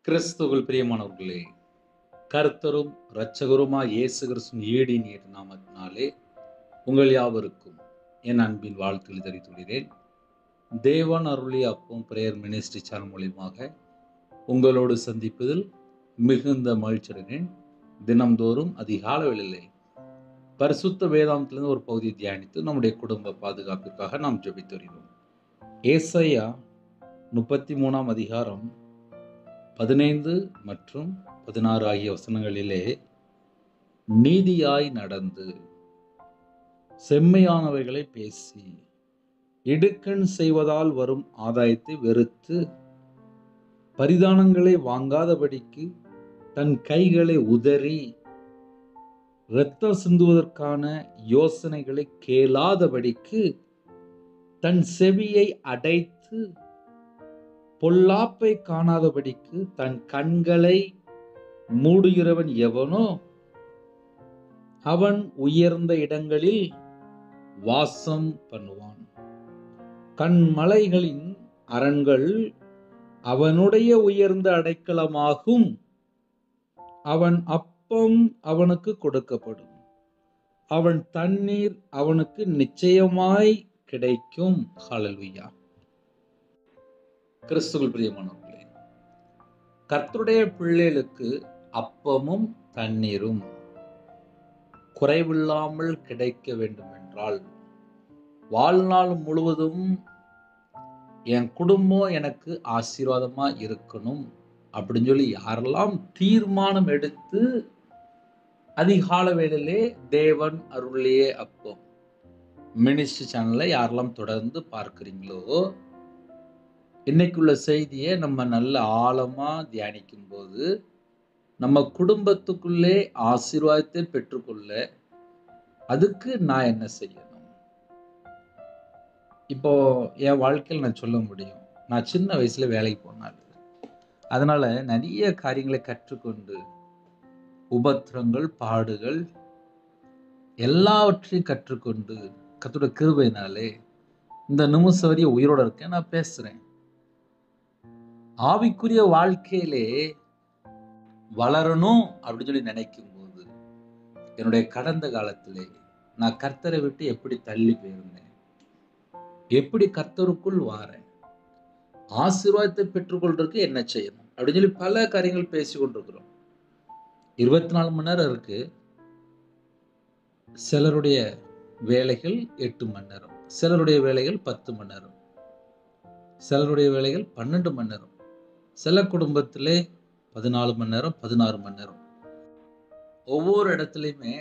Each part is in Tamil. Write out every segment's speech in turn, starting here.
கிறிஸ்துவுக்குள் பிரியமானவர்களே, கர்த்தரும் இரட்சகருமாய் இயேசு கிறிஸ்துவின் ஈடின் நாமத்தினாலே உங்கள் யாவருக்கும் என் அன்பின் வாழ்த்துக்களை தெரிவித்துள்ளேன். தேவன் அருளிய அப்பம் பிரேயர் மினிஸ்ட்ரி சேனல் மூலியமாக உங்களோடு சந்திப்பதில் மிகுந்த மகிழ்ச்சி அடைகிறேன். தினம்தோறும் அதிகாலை வேளையிலே பரிசுத்த வேதாந்தத்திலிருந்து ஒரு பகுதியை தியானித்து நம்முடைய குடும்ப பாதுகாப்பிற்காக நாம் ஜெபித்து வருகிறோம். ஏசாயா 33 அதிகாரம் 15 மற்றும் 16 ஆகிய வசனங்களிலே, நீதியாய் நடந்து செம்மையானவைகளை பேசி இடுக்கண் செய்வதால் வரும் ஆதாயத்தை வெறுத்து பரிதானங்களை வாங்காதபடிக்கு தன் கைகளை உதறி இரத்தம் சிந்துவதற்கான யோசனைகளை கேளாதபடிக்கு தன் செவியை அடைத்து பொல்லாப்பை காணாதபடிக்கு தன் கண்களை மூடுகிறவன் எவனோ அவன் உயர்ந்த இடங்களில் வாசம் பண்ணுவான். கண்மலைகளின் அரண்கள் அவனுடைய உயர்ந்த அடைக்கலமாகும். அவன் அப்பம் அவனுக்கு கொடுக்கப்படும். அவன் தண்ணீர் அவனுக்கு நிச்சயமாய் கிடைக்கும். ஹல்லேலூயா. கிறிஸ்துவுக்குள் பிரியமானவர்களே, கர்த்தருடைய பிள்ளைகளுக்கு அப்பமும் தண்ணீரும் குறைவில்லாமல் கிடைக்க வேண்டும் என்றால், வாழ்நாள் முழுவதும் என் குடும்பம் எனக்கு ஆசீர்வாதமா இருக்கணும் அப்படின்னு சொல்லி யாரெல்லாம் தீர்மானம் எடுத்து அதிகால வேளையிலே தேவன் அருளிய அப்பம் மினிஸ்ட்ரி சேனலை யாரெல்லாம் தொடர்ந்து பார்க்கிறீங்களோ, இன்னைக்குள்ள செய்தியை நம்ம நல்ல ஆழமா தியானிக்கும் போது நம்ம குடும்பத்துக்குள்ளே ஆசீர்வாதத்தை பெற்றுக்கொள்ள அதுக்கு நான் என்ன செய்யணும்? இப்போ என் வாழ்க்கையில் நான் சொல்ல முடியும். நான் சின்ன வயசுல வேலைக்கு போனாலும், அதனால நிறைய காரியங்களை கற்றுக்கொண்டு உபத்திரங்கள், பாடுகள் எல்லாவற்றையும் கற்றுக்கொண்டு கர்த்தருடைய கிருபையினாலே இந்த நிமிஷம் வரையும் உயிரோட இருக்கேன். நான் பேசுறேன். ஆவிக்குரிய வாழ்க்கையிலே வளரணும் அப்படின்னு சொல்லி நினைக்கும் போது, என்னுடைய கடந்த காலத்திலே நான் கர்த்தரை விட்டு எப்படி தள்ளி போயிருந்தேன், எப்படி கர்த்தருக்குள் வாரேன், ஆசீர்வாதத்தை பெற்றுக்கொள்றதுக்கு என்ன செய்யணும் அப்படின்னு சொல்லி பல காரியங்கள் பேசி கொண்டிருக்கிறோம். 24 மணி நேரம் இருக்கு. சிலருடைய வேலைகள் 8 மணி நேரம், சிலருடைய வேலைகள் 10 மணி நேரம், சிலருடைய வேலைகள் 12 மணி நேரம், சில குடும்பத்திலே 14 மணி நேரம், 16 மணி நேரம். ஒவ்வொரு இடத்துலையுமே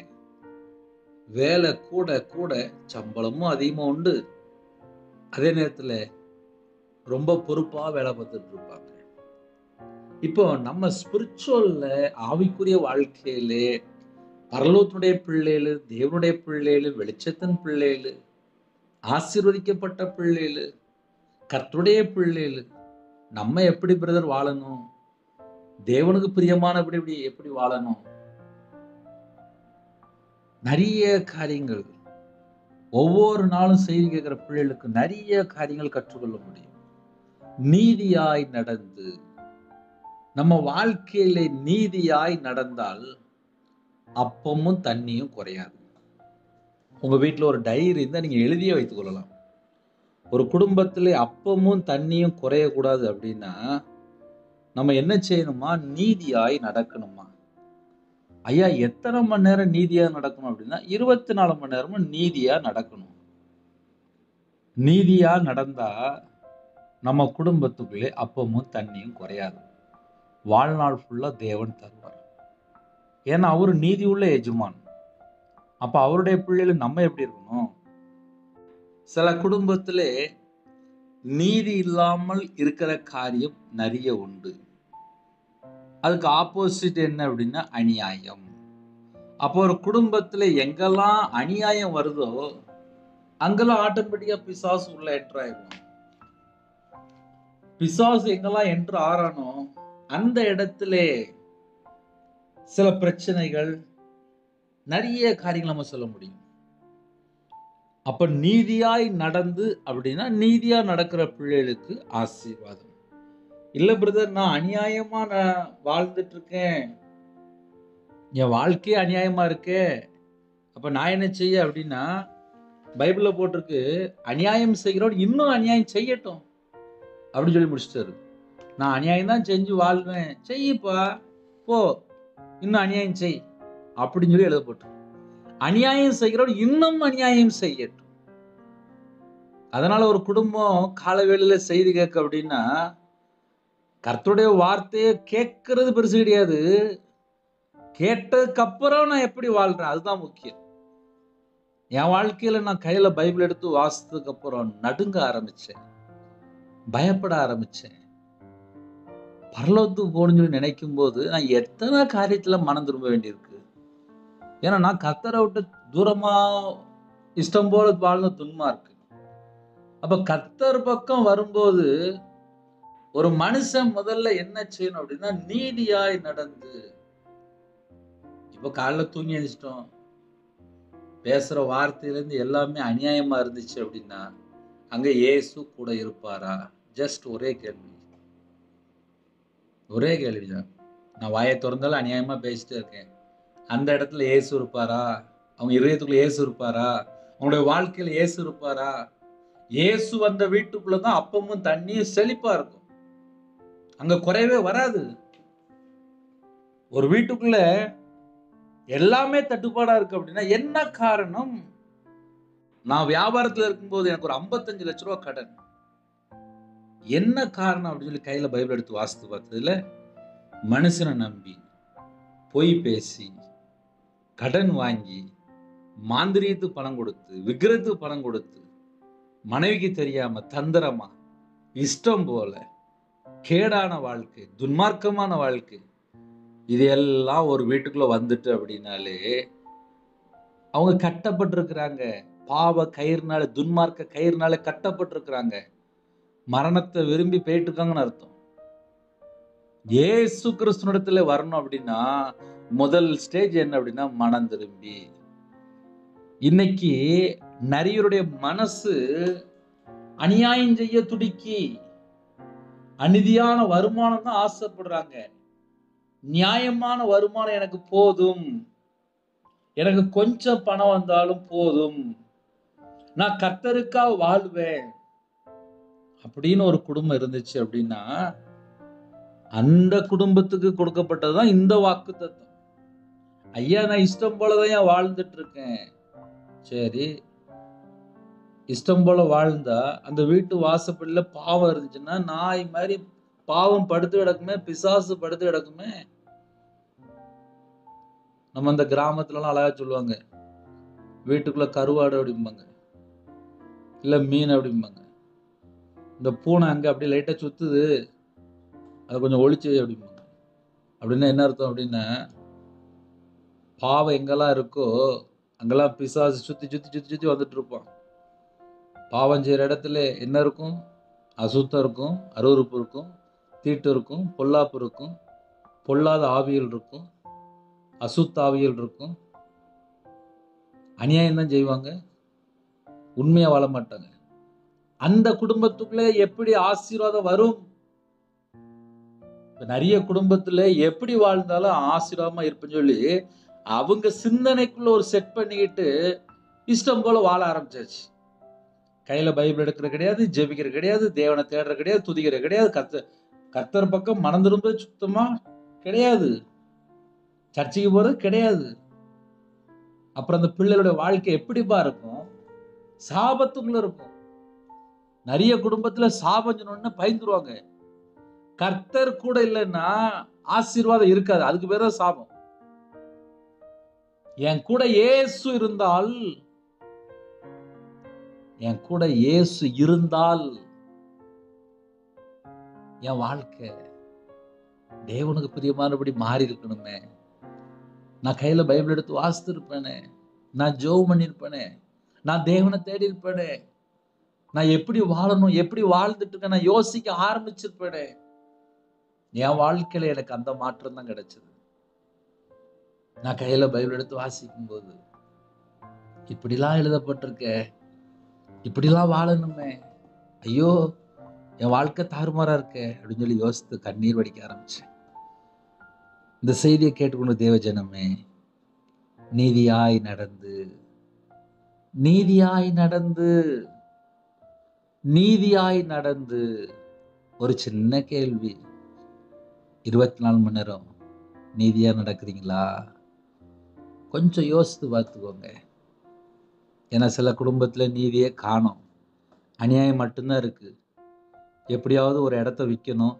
வேலை கூட கூட சம்பளமும் அதிகமா உண்டு. அதே நேரத்துல ரொம்ப பொறுப்பா வேலை பார்த்துட்டு இருப்பாங்க. இப்போ நம்ம ஸ்பிரிச்சுவல்ல ஆவிக்குரிய வாழ்க்கையிலே பரலோகத்துடைய பிள்ளைகளு, தேவனுடைய பிள்ளைகளு, வெளிச்சத்தின் பிள்ளைகளு, ஆசீர்வதிக்கப்பட்ட பிள்ளைகளு, கர்த்தருடைய பிள்ளைகளு, நம்ம எப்படி பிரதர் வாழணும், தேவனுக்கு பிரியமானபடி எப்படி வாழணும், நிறைய காரியங்கள் ஒவ்வொரு நாளும் செய்தி கேட்கிற பிள்ளைகளுக்கு நிறைய காரியங்கள் கற்றுக்கொள்ள முடியும். நீதியாய் நடந்து நம்ம வாழ்க்கையில நீதியாய் நடந்தால் அப்பமும் தண்ணியும் குறையாது. உங்க வீட்டுல ஒரு டைரி இருந்தா நீங்க எழுதியே வைத்துக் கொள்ளலாம். ஒரு குடும்பத்திலே அப்பமும் தண்ணியும் குறையக்கூடாது அப்படின்னா நம்ம என்ன செய்யணுமா? நீதியாய் நடக்கணுமா? ஐயா, எத்தனை மணி நேரம் நீதியா நடக்கணும் அப்படின்னா 24 மணி நேரமும் நீதியா நடக்கணும். நீதியா நடந்தா நம்ம குடும்பத்துக்குள்ளே அப்பமும் தண்ணியும் குறையாது. வாழ்நாள் ஃபுல்லா தேவன் தருவார். ஏன்னா அவரு நீதி உள்ள எஜமான். அப்ப அவருடைய பிள்ளைகள் நம்ம எப்படி இருக்கணும்? சில குடும்பத்திலே நீதி இல்லாமல் இருக்கிற காரியம் நிறைய உண்டு. அதுக்கு ஆப்போசிட் என்ன அப்படின்னா அநியாயம். அப்போ ஒரு குடும்பத்துல எங்கெல்லாம் அநியாயம் வருதோ அங்கெல்லாம் ஆட்டோமேட்டிக்கா பிசாசு உள்ள என்டர் ஆயிடும். பிசாசு எங்கெல்லாம் என்டர் ஆறானோ அந்த இடத்துல சில பிரச்சனைகள், நிறைய காரியங்கள் நம்ம சொல்ல முடியும். அப்ப நீதியாய் நடந்து அப்படின்னா நீதியா நடக்கிற பிள்ளைகளுக்கு ஆசீர்வாதம். இல்ல பிரதர், நான் அநியாயமா நான் வாழ்ந்துட்டு இருக்கேன், என் வாழ்க்கையே அநியாயமா இருக்கே, அப்ப நான் என்ன செய்ய அப்படின்னா, பைபிள்ல போட்டிருக்கு, அநியாயம் செய்கிறவன் இன்னும் அநியாயம் செய்யட்டும் அப்படின்னு சொல்லி முடிச்சிட்டாரு. நான் அநியாயம் தான் செஞ்சு வாழ்வேன், செய்யப்பா, போ, இன்னும் அநியாயம் செய் அப்படின்னு சொல்லி எழுத போட்டு, அநியாயம் செய்கிறவன் இன்னும் அநியாயம் செய்யட்டும். அதனால ஒரு குடும்பம் காலவேளையில செய்தி கேட்க அப்படின்னா, கர்த்தருடைய வார்த்தையை கேட்கறது பெருசு கிடையாது, கேட்டதுக்கு அப்புறம் நான் எப்படி வாழ்றேன் அதுதான் முக்கியம். என் வாழ்க்கையில நான் கையில பைபிள் எடுத்து வாசித்ததுக்கு அப்புறம் நடுங்க ஆரம்பிச்சேன், பயப்பட ஆரம்பிச்சேன். பரலோகத்துக்கு போகணும்னு சொல்லி நினைக்கும் போது நான் எத்தனை காரியத்துல மனம் திரும்ப வேண்டியிருக்கு. ஏன்னா நான் கர்த்தரை விட்டு தூரமா இஷ்டம் போல வாழ்ந்த துன்மா இருக்கு. அப்ப கர்த்தர் பக்கம் வரும்போது ஒரு மனுஷன் முதல்ல என்ன செய்யணும் அப்படின்னா, நீதியாய் நடந்து. இப்ப காலைல தூங்கி எழுந்திரிச்சிட்டோம், பேசுற வார்த்தையில இருந்து எல்லாமே அநியாயமா இருந்துச்சு அப்படின்னா, அங்க இயேசு கூட இருப்பாரா? ஜஸ்ட் ஒரே கேள்வி, ஒரே கேள்விதான். நான் வாயை திறந்தாலும் அநியாயமா பேசிட்டே இருக்கேன், அந்த இடத்துல இயேசு இருப்பாரா? அவங்க இதயத்துக்குள்ள இயேசு இருப்பாரா? அவங்களுடைய வாழ்க்கையில இயேசு இருப்பாரா? இயேசு வந்த வீட்டுக்குள்ளதான் அப்பமும் தண்ணியும் செழிப்பா இருக்கும், அங்க குறைவே வராது. ஒரு வீட்டுக்குள்ள எல்லாமே தட்டுப்பாடா இருக்கு அப்படின்னா என்ன காரணம்? நான் வியாபாரத்துல இருக்கும்போது எனக்கு ஒரு 55 லட்ச ரூபாய் கடன். என்ன காரணம் அப்படின்னு சொல்லி கையில பைபிள் எடுத்து வாசித்து பார்த்ததுல, மனுஷனை நம்பி, பொய் பேசி, கடன் வாங்கி, மாந்திரியத்துக்கு பணம் கொடுத்து, விக்கிரத்துக்கு பணம் கொடுத்து, மனைவிக்கு தெரியாம தந்திரமா, இஷ்டம் போல, கேடான வாழ்க்கை, துன்மார்க்கமான வாழ்க்கை, இது எல்லாம் ஒரு வீட்டுக்குள்ள வந்துட்டு அப்படின்னாலே அவங்க கட்டப்பட்டிருக்கிறாங்க. பாவ கயிறுனால, துன்மார்க்க கயிறுனால கட்டப்பட்டிருக்கிறாங்க. மரணத்தை விரும்பி போயிட்டு இருக்காங்கன்னு அர்த்தம். இயேசு கிறிஸ்துவிடத்துல வரணும் அப்படின்னா முதல் ஸ்டேஜ் என்ன அப்படின்னா மனம் திரும்பி. இன்னைக்கு நிறையருடைய மனசு அநியாயம் செய்ய துடிக்கி, அநீதியான வருமானம் தான் ஆசைப்படுறாங்க. நியாயமான வருமானம் எனக்கு போதும், எனக்கு கொஞ்சம் பணம் வந்தாலும் போதும், நான் கர்த்தருக்கா வாழ்வேன் அப்படின்னு ஒரு குடும்பம் இருந்துச்சு அப்படின்னா, அந்த குடும்பத்துக்கு கொடுக்கப்பட்டதுதான் இந்த வாக்குத்தத்தம். ஐயா, நான் இஷ்டம் போலதான் வாழ்ந்துட்டு இருக்கேன். சரி, இஷ்டம் போல வாழ்ந்தா அந்த வீட்டு வாசப்படியில பாவம் இருந்துச்சுன்னா, நாய் மாதிரி பாவம் படுத்து கிடக்குமே, பிசாசு படுத்து கிடக்குமே. நம்ம இந்த கிராமத்துல எல்லாம் அழகா சொல்லுவாங்க, வீட்டுக்குள்ள கருவாடு அப்படிம்பாங்க, இல்ல மீன் அப்படிம்பாங்க. இந்த பூனை அங்க அப்படியே லைட்டா சுத்துது, அதை கொஞ்சம் ஒளிச்சு அப்படிம்பாங்க. அப்படின்னா என்ன அர்த்தம் அப்படின்னா, பாவம் எங்கெல்லாம் இருக்கோ அங்கெல்லாம் பிசாசு சுத்தி சுத்தி சுத்தி சுத்தி வந்துட்டு இருப்பான். பாவம் செய்யற இடத்துல என்ன இருக்கும்? அசுத்தம் இருக்கும், அருவருப்பு இருக்கும், தீட்டு இருக்கும், பொல்லாப்பு இருக்கும், பொல்லாத ஆவியல் இருக்கும், அசுத்த ஆவியல் இருக்கும். அநியாயம் தான் செய்வாங்க, உண்மையா வாழ மாட்டாங்க. அந்த குடும்பத்துக்குள்ள எப்படி ஆசீர்வாதம் வரும்? நிறைய குடும்பத்துல எப்படி வாழ்ந்தாலும் ஆசீர்வாதமா இருப்பேன்னு சொல்லி அவங்க சிந்தனைக்குள்ள ஒரு செட் பண்ணிக்கிட்டு இஷ்டம் போல வாழ ஆரம்பிச்சாச்சு. கையில பைபிள் எடுக்கிறது கிடையாது, ஜெபிக்கிறது கிடையாது, தேவனை தேடுறது கிடையாது, துதிக்கிறது கிடையாது, கர்த்தர் பக்கம் மனம் திரும்புறது சுத்தமா கிடையாது, சர்ச்சைக்கு போறது கிடையாது. அப்புறம் அந்த பிள்ளைகளுடைய வாழ்க்கை எப்படிப்பா இருக்கும்? சாபத்துக்குள்ள இருக்கும். நிறைய குடும்பத்துல சாபம் சொன்ன பயந்துருவாங்க. கர்த்தர் கூட இல்லைன்னா ஆசீர்வாதம் இருக்காது, அதுக்கு பேர் தான் சாபம். என் கூட இயேசு இருந்தால், என் கூட இயேசு இருந்தால் என் வாழ்க்கை தேவனுக்கு பிரியமானபடி மாறி இருக்கணுமே. நான் கையில பைபிள் எடுத்து வாசித்து இருப்பேனே, நான் ஜெபம் பண்ணிருப்பேனே, நான் தேவனை தேடி இருப்பேனே, நான் எப்படி வாழணும், எப்படி வாழ்ந்துட்டு இருக்கேன் நான் யோசிக்க ஆரம்பிச்சிருப்பேனே. என் வாழ்க்கையில எனக்கு அந்த மாற்றம் தான் கிடைச்சது. நான் கையில பைபிள் எடுத்து வாசிக்கும் போது இப்படிலாம் எழுதப்பட்டிருக்க, இப்படிலாம் வாழணுமே, ஐயோ என் வாழ்க்கை தாறுமாறா இருக்கே அப்படின்னு சொல்லி யோசித்து கண்ணீர் வடிக்க ஆரம்பிச்சேன். இந்த செய்தியை கேட்டுக்கொண்டு தேவ ஜனமே, நீதியாய் நடந்து நீதியாய் நடந்து நீதியாய் நடந்து ஒரு சின்ன கேள்வி, 24 மணி நேரம் நீதியா நடக்கிறீங்களா? கொஞ்சம் யோசித்து பார்த்துக்கோங்க. ஏன்னா சில குடும்பத்துல நீதியே காணோம், அநியாயம் மட்டும்தான் இருக்கு. எப்படியாவது ஒரு இடத்த விற்கணும்,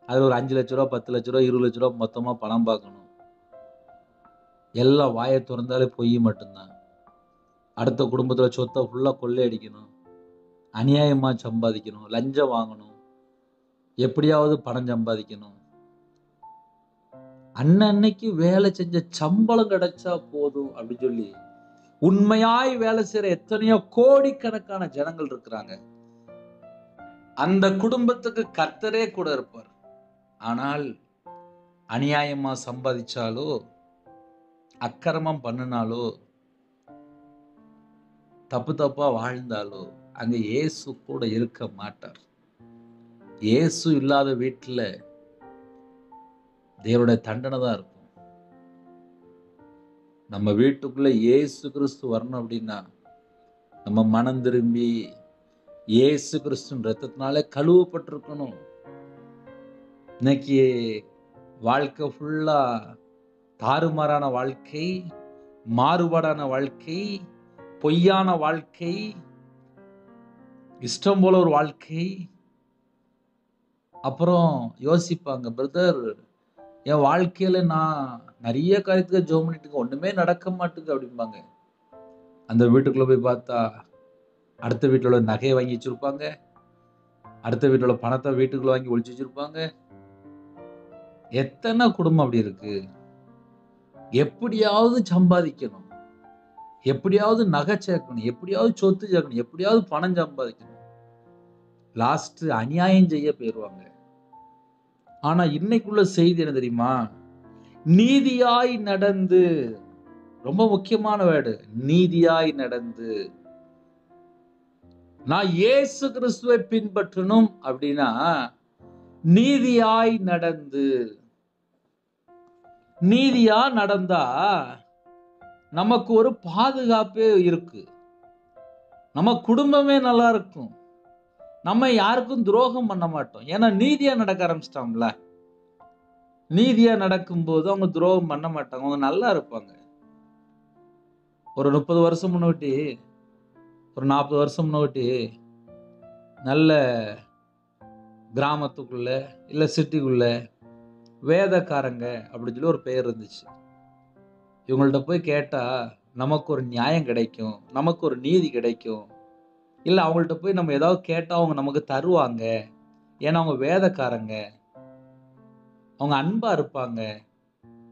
அது ஒரு 5 லட்ச ரூபா, 10 லட்ச ரூபா, 20 லட்ச ரூபா மொத்தமா பணம் பார்க்கணும். எல்லாம் வாயை திறந்தாலே பொய் மட்டும்தான். அடுத்த குடும்பத்துல சொத்தை ஃபுல்லா கொள்ளையடிக்கணும், அநியாயமா சம்பாதிக்கணும், லஞ்சம் வாங்கணும், எப்படியாவது பணம் சம்பாதிக்கணும். அன்னன்னைக்கு வேலை செஞ்ச சம்பளம் கிடைச்சா போதும் அப்படின்னு சொல்லி உண்மையாய் வேலை செய்யற எத்தனையோ கோடிக்கணக்கான ஜனங்கள் இருக்கிறாங்க. அந்த குடும்பத்துக்கு கர்த்தரே கூட இருப்பார். ஆனால் அநியாயமா சம்பாதிச்சாலோ, அக்கிரமம் பண்ணினாலோ, தப்பு தப்பா வாழ்ந்தாலோ அங்க இயேசு கூட இருக்க மாட்டார். இயேசு இல்லாத வீட்டுல தேவனுடைய தண்டனை தான் இருக்கும். நம்ம வீட்டுக்குள்ள இயேசு கிறிஸ்து வரணும் அப்படின்னா நம்ம மனம் திரும்பி இயேசு கிறிஸ்துவின் ரத்தத்தினால கழுவப்பட்டிருக்கணும். இன்னைக்கு வாழ்க்கை ஃபுல்லா தாறுமாறான வாழ்க்கை, மாறுபாடான வாழ்க்கை, பொய்யான வாழ்க்கை, இஷ்டம் போல ஒரு வாழ்க்கை. அப்புறம் யோசிப்பாங்க, பிரதர் என் வாழ்க்கையில நான் நிறைய காரியத்துக்கு ஜெபம் பண்ணிட்டு ஒண்ணுமே நடக்க மாட்டேங்குது அப்படிம்பாங்க. அந்த வீட்டுக்குள்ள போய் பார்த்தா அடுத்த வீட்டுல உள்ள நகையை வாங்கி வச்சிருப்பாங்க, அடுத்த வீட்டுல உள்ள பணத்தை வீட்டுக்குள்ள வாங்கி ஒளிச்சு வச்சிருப்பாங்க. எத்தனை குடும்பம் அப்படி இருக்கு? எப்படியாவது சம்பாதிக்கணும், எப்படியாவது நகை சேர்க்கணும், எப்படியாவது சொத்து சேர்க்கணும், எப்படியாவது பணம் சம்பாதிக்கணும். லாஸ்ட் அநியாயம் செய்ய போயிருவாங்க. ஆனா இன்னைக்குள்ள செய்தி என்ன தெரியுமா? நீதியாய் நடந்து, ரொம்ப முக்கியமான வேர்டு, நீதியாய் நடந்து. நான் இயேசு கிறிஸ்துவை பின்பற்றணும் அப்படின்னா நீதியாய் நடந்து. நீதியா நடந்தா நமக்கு ஒரு பாதுகாப்பே இருக்கு, நம்ம குடும்பமே நல்லா இருக்கும், நம்ம யாருக்கும் துரோகம் பண்ண மாட்டோம். ஏன்னா நீதியா நடக்க ஆரம்பிச்சிட்டோம்ல. நீதியா நடக்கும்போது அவங்க துரோகம் பண்ண மாட்டாங்க, அவங்க நல்லா இருப்பாங்க. ஒரு 30 வருஷம் முன்னாடி, ஒரு 40 வருஷம் முன்னாடி நல்ல கிராமத்துக்குள்ள இல்ல சிட்டிக்குள்ள வேதக்காரங்க அப்படின்னு சொல்லி ஒரு பெயர் இருந்துச்சு. இவங்கள்ட்ட போய் கேட்டா நமக்கு ஒரு நியாயம் கிடைக்கும், நமக்கு ஒரு நீதி கிடைக்கும். இல்ல அவங்கள்ட்ட போய் நம்ம ஏதாவது கேட்டா அவங்க நமக்கு தருவாங்க, ஏன்னா அவங்க வேதக்காரங்க, அவங்க அன்பா இருப்பாங்க,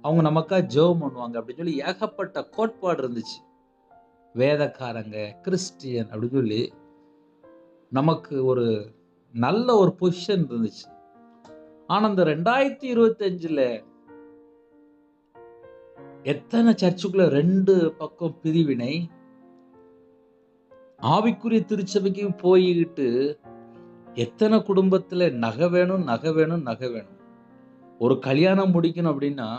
அவங்க நமக்கா ஜெபம் பண்ணுவாங்க அப்படின்னு சொல்லி ஏகப்பட்ட கோட்பாடு இருந்துச்சு. வேதக்காரங்க, கிறிஸ்டியன் அப்படின்னு சொல்லி நமக்கு ஒரு நல்ல ஒரு பொசிஷன் இருந்துச்சு. ஆனா இந்த 2025ல எத்தனை சர்ச்சுக்குள்ள 2 பக்கம் பிரிவினை, ஆவிக்குரிய திருச்சபைக்கு போயிட்டு எத்தனை குடும்பத்துல நகை வேணும், நகை வேணும், நகை வேணும். ஒரு கல்யாணம் முடிக்கணும் அப்படின்னா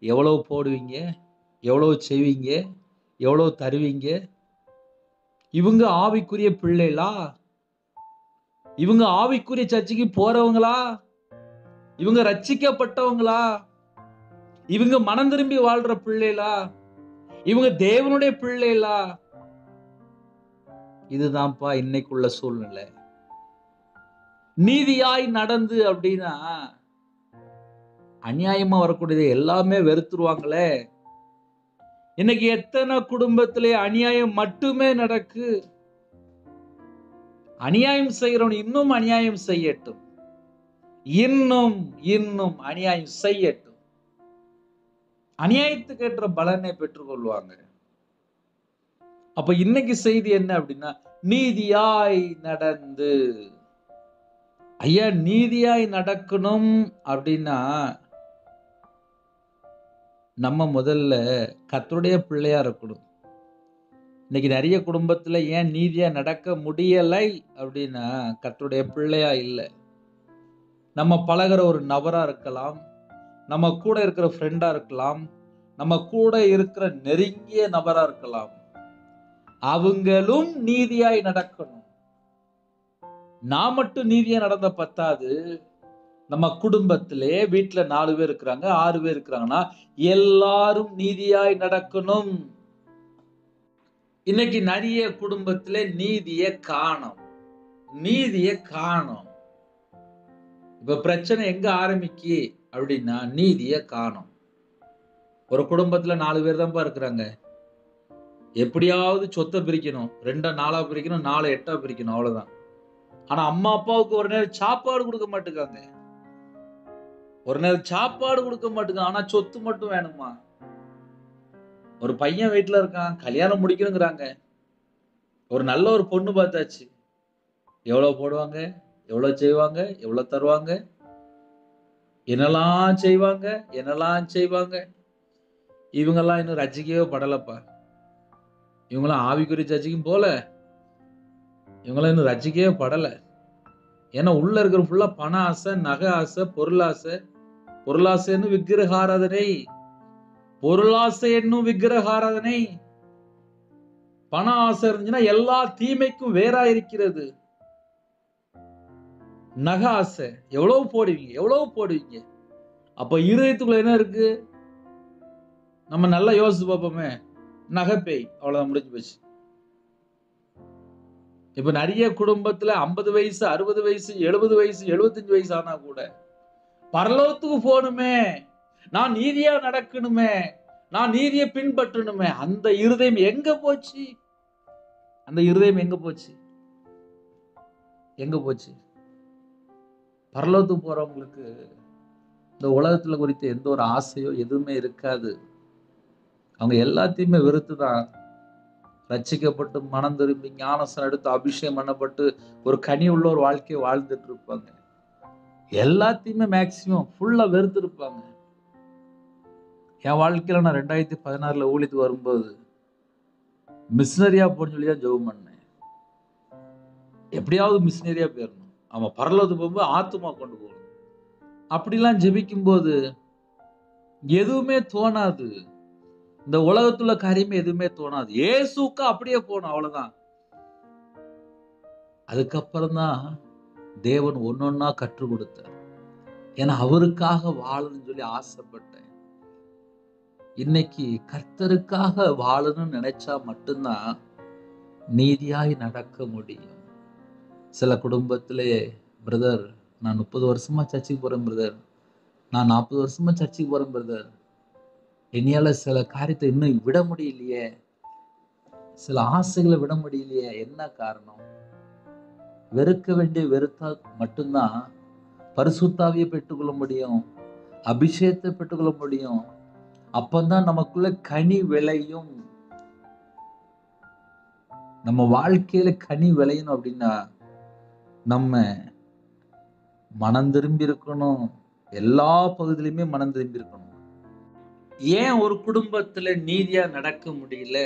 எவ்வளவு போடுவீங்க, எவ்வளவு செய்வீங்க, எவ்வளவு தருவீங்க? இவங்க ஆவிக்குரிய பிள்ளைகளா? இவங்க ஆவிக்குரிய சர்ச்சுக்கு போறவங்களா? இவங்க ரட்சிக்கப்பட்டவங்களா? இவங்க மனம் திரும்பி வாழ்ற பிள்ளைகளா? இவங்க தேவனுடைய பிள்ளைகளா? இதுதான்ப்பா இன்னைக்குள்ள சூழ்நிலை. நீதியாய் நடந்து அப்படின்னா அநியாயமா வரக்கூடியது எல்லாமே வெறுத்துருவாங்களே. இன்னைக்கு எத்தனை குடும்பத்திலே அநியாயம் மட்டுமே நடக்கு. அநியாயம் செய்யறவன் இன்னும் அநியாயம் செய்யட்டும், இன்னும் இன்னும் அநியாயம் செய்யட்டும். அநியாயத்துக்கு ஏற்ற பலனை பெற்றுக் கொள்வாங்க. அப்ப இன்னைக்கு செய்தி என்ன அப்படின்னா, நீதியாய் நடந்து. ஐயா, நீதியாய் நடக்கணும் அப்படின்னா நம்ம முதல்ல கர்த்தருடைய பிள்ளையா இருக்கணும். இன்னைக்கு நிறைய குடும்பத்துல ஏன் நீதியா நடக்க முடியலை அப்படின்னா, கர்த்தருடைய பிள்ளையா இல்லை. நம்ம பழகுற ஒரு நபரா இருக்கலாம், நம்ம கூட இருக்கிற ஃப்ரெண்டா இருக்கலாம், நம்ம கூட இருக்கிற நெருங்கிய நபரா இருக்கலாம். அவங்களும் நீதியாய் நடக்கணும். நான் மட்டும் நீதியா நடந்த பத்தாது. நம்ம குடும்பத்திலே வீட்டுல 4 பேர் இருக்கிறாங்க, 6 பேர் இருக்கிறாங்கன்னா எல்லாரும் நீதியாய் நடக்கணும். இன்னைக்கு நிறைய குடும்பத்திலே நீதியை காணோம். நீதியை காணோம். இப்ப பிரச்சனை எங்க ஆரம்பிக்கு அப்படின்னா, நீதியை காணோம். ஒரு குடும்பத்துல 4 பேர் தான்ப்பா இருக்கிறாங்க. எப்படியாவது சொத்தை பிரிக்கணும், 2 4 பிரிக்கணும், 4 8 பிரிக்கணும், அவ்வளவுதான். ஆனா அம்மா அப்பாவுக்கு ஒரு நேரம் சாப்பாடு கொடுக்க மாட்டேங்காங்க. ஒரு நேரம் சாப்பாடு கொடுக்க மாட்டேங்க. ஆனா சொத்து மட்டும் வேணுமா? ஒரு பையன் வீட்டுல இருக்கான், கல்யாணம் முடிக்கணுங்கிறாங்க. ஒரு நல்ல ஒரு பொண்ணு பார்த்தாச்சு. எவ்வளவு போடுவாங்க, எவ்வளவு செய்வாங்க, எவ்வளவு தருவாங்க, என்னெல்லாம் செய்வாங்க, என்னெல்லாம் செய்வாங்க. இவங்கெல்லாம் இன்னும் ரட்சிக்கவே படலப்பா. இவங்களாம் ஆவிக்குரிய சர்ச்சைக்கும் போல, இவங்களாம் இன்னும் ரட்சிக்கவே படல. ஏன்னா உள்ள இருக்கிற ஃபுல்லா பண ஆசை, நகை ஆசை, பொருளாசை. பொருளாசை என்னும் விக்கிரகாராதனை, பொருளாசை என்னும் விக்கிரகாராதனை. பண ஆசை இருந்துச்சுன்னா எல்லா தீமைக்கும் வேறா இருக்கிறது. நகை ஆசை எவ்வளவு போடுவீங்க, எவ்வளவு போடுவீங்க. அப்ப இருதயத்துக்குள்ள என்ன இருக்கு? நம்ம நல்லா யோசிச்சு பார்ப்போமே. நகைப்பேய், அவ்வளவுதான், முடிஞ்சு போச்சு. இப்ப நிறைய குடும்பத்துல 50 வயசு, 60 வயசு, 70 வயசு, 75 வயசு ஆனா கூட பரலோகத்துக்கு போகணுமே, நான் நீதியா நடக்கணுமே, நான் நீதியை பின்பற்றணுமே, அந்த இருதயம் எங்க போச்சு? அந்த இருதயம் எங்க போச்சு? எங்க போச்சு? பரலோகத்துக்கு போறவங்களுக்கு இந்த உலகத்துல குறித்த எந்த ஒரு ஆசையோ எதுவுமே இருக்காது. அவங்க எல்லாத்தையுமே வெறுத்துதான் ரட்சிக்கப்பட்டு மனம் திரும்பி ஞானஸ்நானம் எடுத்து அபிஷேகம் பண்ணப்பட்டு ஒரு கனி உள்ள ஒரு வாழ்க்கையை வாழ்ந்துட்டு இருப்பாங்க. எல்லாத்தையுமே மேக்சிமம் ஃபுல்லா வெறுத்து இருப்பாங்க. என் வாழ்க்கையில நான் 2016 ஊழியத்துக்கு வரும்போது மிஷினரியா போன்னு சொல்லி தான் ஜெபம் பண்ணேன். எப்படியாவது மிஷினரியா போயிடணும், அவன் பரலோகத்துக்கு போகும்போது ஆத்துமா கொண்டு போகணும். அப்படிலாம் ஜெபிக்கும் போது எதுவுமே தோணாது. இந்த உலகத்துல காரியமே எதுவுமே தோணாது. இயேசுக்கு அப்படியே போகணும், அவ்வளவுதான். அதுக்கப்புறம் தான் தேவன் ஒன்னொன்னா கற்றுக் கொடுத்தார். ஏன்னா அவருக்காக வாழணும்னு சொல்லி ஆசைப்பட்டேன். இன்னைக்கு கர்த்தருக்காக வாழணும்னு நினைச்சா மட்டும்தான் நீதியாய் நடக்க முடியும். சில குடும்பத்திலே, பிரதர் நான் 30 வருஷமா சர்ச்சுக்கு போறேன் பிரதர், நான் 40 வருஷமா சர்ச்சுக்கு போறேன் பிரதர், என்னையால சில காரியத்தை இன்னும் விட முடியலையே, சில ஆசைகளை விட முடியலையே. என்ன காரணம்? வெறுக்க வேண்டிய வெறுத்தா மட்டும்தான் பரிசுத்தாவியை பெற்றுக்கொள்ள முடியும், அபிஷேகத்தை பெற்றுக்கொள்ள முடியும். அப்பந்தான் நமக்குள்ள கனி விளையும். நம்ம வாழ்க்கையில கனி விளையணும் அப்படின்னா நம்ம மனம் திரும்பி இருக்கணும். எல்லா பகுதியிலுமே மனம் திரும்பி இருக்கணும். ஏன் ஒரு குடும்பத்துல நீதியா நடக்க முடியல?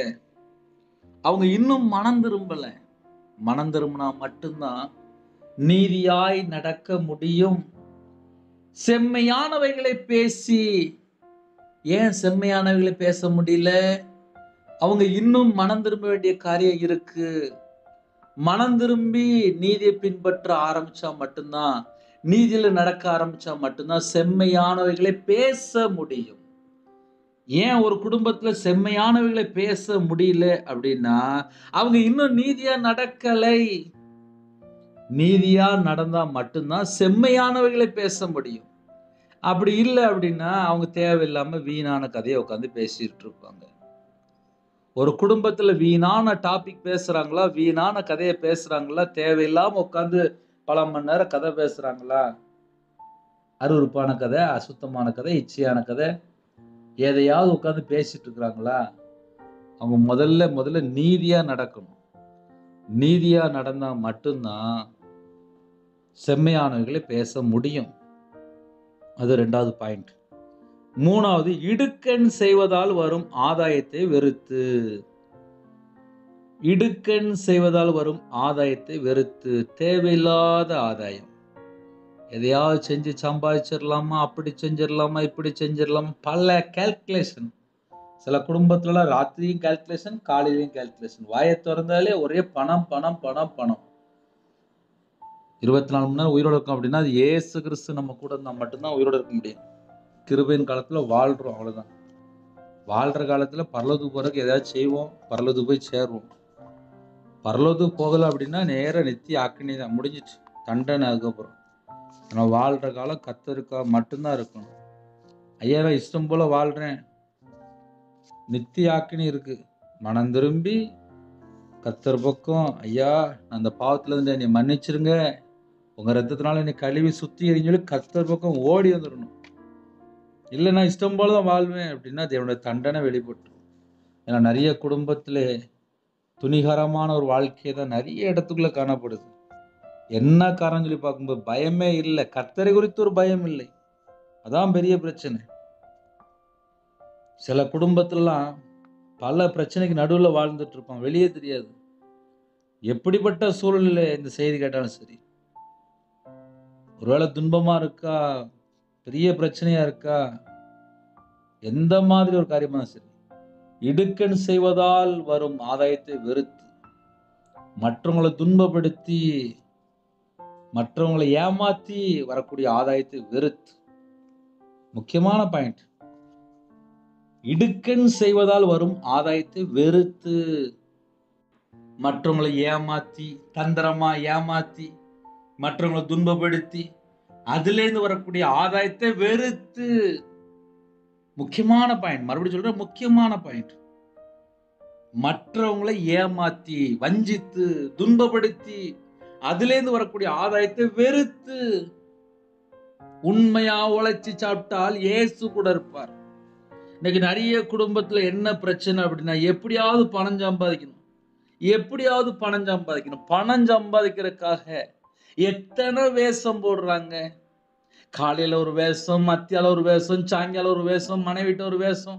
அவங்க இன்னும் மனம் திரும்பல. மனம் திரும்பினா மட்டும்தான் நீதியாய் நடக்க முடியும். செம்மையானவைகளை பேசி, ஏன் செம்மையானவைகளை பேச முடியல? அவங்க இன்னும் மனம் திரும்ப வேண்டிய காரியம் இருக்கு. மனம் திரும்பி நீதியை பின்பற்ற ஆரம்பிச்சா மட்டும்தான், நீதியில நடக்க ஆரம்பிச்சா மட்டும்தான் செம்மையானவைகளை பேச முடியும். ஏன் ஒரு குடும்பத்துல செம்மையானவைகளை பேச முடியல அப்படின்னா, அவங்க இன்னும் நீதியா நடக்கலை. நீதியா நடந்தா மட்டும்தான் செம்மையானவைகளை பேச முடியும். அப்படி இல்லை அப்படின்னா அவங்க தேவையில்லாம வீணான கதையை உட்காந்து பேசிட்டு இருப்பாங்க. ஒரு குடும்பத்துல வீணான டாபிக் பேசுறாங்களா, வீணான கதையை பேசுறாங்களா, தேவையில்லாம உட்காந்து பல மணி நேரம் கதை பேசுறாங்களா, அருவருப்பான கதை, அசுத்தமான கதை, இச்சையான கதை, எதையாவது உட்காந்து பேசிட்டு இருக்கிறாங்களா? அவங்க முதல்ல நீதியா நடக்கணும். நீதியா நடந்தா மட்டும்தான் செம்மையானவர்களை பேச முடியும். அது 2வது பாயிண்ட். 3வது, இடுக்கண் செய்வதால் வரும் ஆதாயத்தை வெறுத்து. இடுக்கண் செய்வதால் வரும் ஆதாயத்தை வெறுத்து. தேவையில்லாத ஆதாயம். எதையாவது செஞ்சு சம்பாதிச்சிடலாமா, அப்படி செஞ்சிடலாமா, இப்படி செஞ்சிடலாமா, பல கால்குலேஷன். சில குடும்பத்துலலாம் ராத்திரியும் கால்குலேஷன், காலையிலையும் கால்குலேஷன். வாயை திறந்தாலே ஒரே பணம் பணம் பணம் பணம். 24 மணி நேரம் உயிரோட இருக்கும் அப்படின்னா அது இயேசு கிறிஸ்து நம்ம கூட இருந்தா மட்டும்தான் உயிரோட இருக்க முடியும். கிருபையின் காலத்துல வாழ்றோம், அவ்வளவுதான். வாழ்ற காலத்துல பரலோகத்துக்கு போறதுக்கு ஏதாவது செய்வோம், பரலோகத்துக்கு போய் சேருவோம். பரலோகத்துக்கு போகல அப்படின்னா நேர நித்திய அக்கினி தான், முடிஞ்சிச்சு தண்டனை. அதுக்கப்புறம் நம்ம வாழ்ற காலம் கர்த்தருக்கா மட்டும்தான் இருக்கணும். ஐயா நான் இஷ்டம் போல வாழ்றேன், நித்திய அக்கினி இருக்கு. மனம் திரும்பி கர்த்தர் பக்கம், ஐயா நான் அந்த பாவத்துல இருந்து என்னை மன்னிச்சிருங்க, உங்க ரத்தத்தினால என்னை கழுவி சுத்திகரின்னு சொல்லி கர்த்தர் பக்கம் ஓடி வந்துடணும். இல்லை நான் இஷ்டம் போலதான் வாழ்வேன் அப்படின்னா தேவனுடைய தண்டனை வெளிப்பட்டு. ஏன்னா நிறைய குடும்பத்திலே துணிகரமான ஒரு வாழ்க்கையை தான் நிறைய இடத்துக்குள்ள காணப்படுது. என்ன காரணம் சொல்லி பார்க்கும்போது பயமே இல்லை, கர்த்தரை குறித்து ஒரு பயம் இல்லை. அதான் பெரிய பிரச்சனை. சில குடும்பத்திலாம் பல பிரச்சனைக்கு நடுவில் வாழ்ந்துட்டு இருப்பான், வெளியே தெரியாது. எப்படிப்பட்ட சூழ்நிலை இந்த செய்தி கேட்டாலும் சரி, ஒருவேளை துன்பமா இருக்கா, பெரிய பிரச்சனையா இருக்கா, எந்த மாதிரி ஒரு காரியமா சரி, இடுக்கண் செய்வதால் வரும் ஆதாயத்தை வெறுத்து, மற்றவங்களை துன்பப்படுத்தி மற்றவங்களை ஏமாத்தி வரக்கூடிய ஆதாயத்தை வெறுத்து. முக்கியமான பாயிண்ட், இடுக்கண் செய்வதால் வரும் ஆதாயத்தை வெறுத்து. மற்றவங்களை ஏமாத்தி, தந்திரமா ஏமாத்தி, மற்றவங்களை துன்பப்படுத்தி, அதிலேருந்து வரக்கூடிய ஆதாயத்தை வெறுத்து. முக்கியமான பாயிண்ட், மறுபடியும் சொல்றேன், முக்கியமான பாயிண்ட். மற்றவங்களை ஏமாத்தி, வஞ்சித்து, துன்பப்படுத்தி, அதிலேருந்து வரக்கூடிய ஆதாயத்தை வெறுத்து. உண்மையா உழைச்சி சாப்பிட்டால் இயேசு கூட இருப்பார். இன்னைக்கு நிறைய குடும்பத்துல என்ன பிரச்சனை அப்படின்னா, எப்படியாவது பணம் சம்பாதிக்கணும், எப்படியாவது பணம் சம்பாதிக்கணும். பணம் சம்பாதிக்கிறதுக்காக எத்தனை வேஷம் போடுறாங்க. காலையில ஒரு வேஷம், மத்தியால ஒரு வேஷம், சாயங்காலம் ஒரு வேஷம், மனைவிட்ட ஒரு வேஷம்,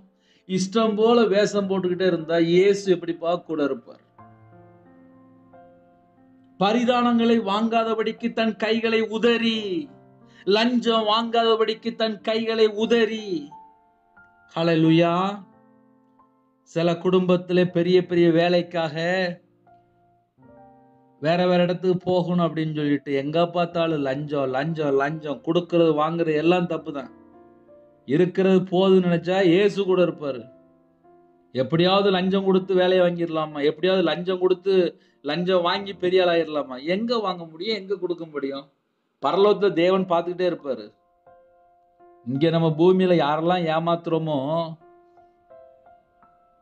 இஷ்டம் போல வேஷம் போட்டுக்கிட்டே இருந்தா இயேசு எப்படிப்பா கூட இருப்பார்? பரிதானங்களை வாங்காதபடிக்கு தன் கைகளை உதறி, லஞ்சம் வாங்காதபடிக்கு தன் கைகளை உதறி. ஹல்லேலூயா. சில குடும்பத்திலே பெரிய பெரிய வேலைக்காக வேற வேற இடத்துக்கு போகணும் அப்படின்னு சொல்லிட்டு எங்க பார்த்தாலும் லஞ்சம் லஞ்சம் லஞ்சம், கொடுக்கறது வாங்குறது எல்லாம் தப்பு தான். இருக்கிறது போதுன்னு நினைச்சா இயேசு கூட இருப்பாரு. எப்படியாவது லஞ்சம் கொடுத்து வேலையை வாங்கிடலாமா, எப்படியாவது லஞ்சம் கொடுத்து லஞ்சம் வாங்கி பெரிய ஆள் ஆயிடலாமா? எங்க வாங்க முடியும், எங்க கொடுக்க முடியும்? பரலோகத்துல தேவன் பார்த்துக்கிட்டே இருப்பாரு. இங்க நம்ம பூமியில யாரெல்லாம் ஏமாத்துறோமோ,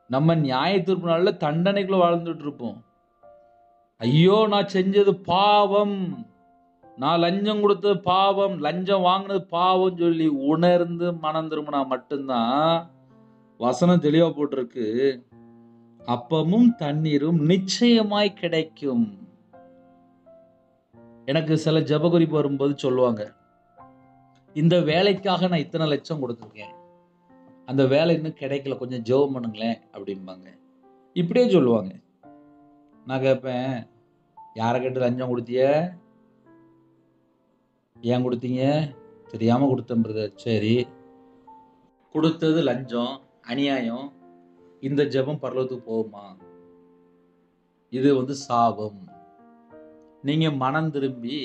நம்ம நியாய தீர்ப்பு நாள்ல தண்டனைக்குள்ள வாழ்ந்துட்டு இருப்போம். ஐயோ நான் செஞ்சது பாவம், நான் லஞ்சம் கொடுத்தது பாவம், லஞ்சம் வாங்கினது பாவம் சொல்லி உணர்ந்து மனம் திரும்பினா மட்டும்தான், வசனம் தெளிவா போட்டிருக்கு, அப்பமும் தண்ணீரும் நிச்சயமாய் கிடைக்கும். எனக்கு சில ஜெப குறிப்பு வரும்போது சொல்லுவாங்க, இந்த வேலைக்காக நான் இத்தனை லட்சம் கொடுத்துருக்கேன், அந்த வேலை இன்னும் கிடைக்கல, கொஞ்சம் ஜெபம் பண்ணுங்களேன் அப்படிம்பாங்க. இப்படியே சொல்லுவாங்க. நான் கேட்பேன், யாரை கேட்டு லஞ்சம் கொடுத்திய, ஏன் கொடுத்தீங்க? தெரியாம கொடுத்தேன் பிரதர். சரி, கொடுத்தது லஞ்சம், அநியாயம், இந்த ஜெபம் பரலோகத்துக்கு போகுமா? இது சாபம். நீங்க மனம் திரும்பி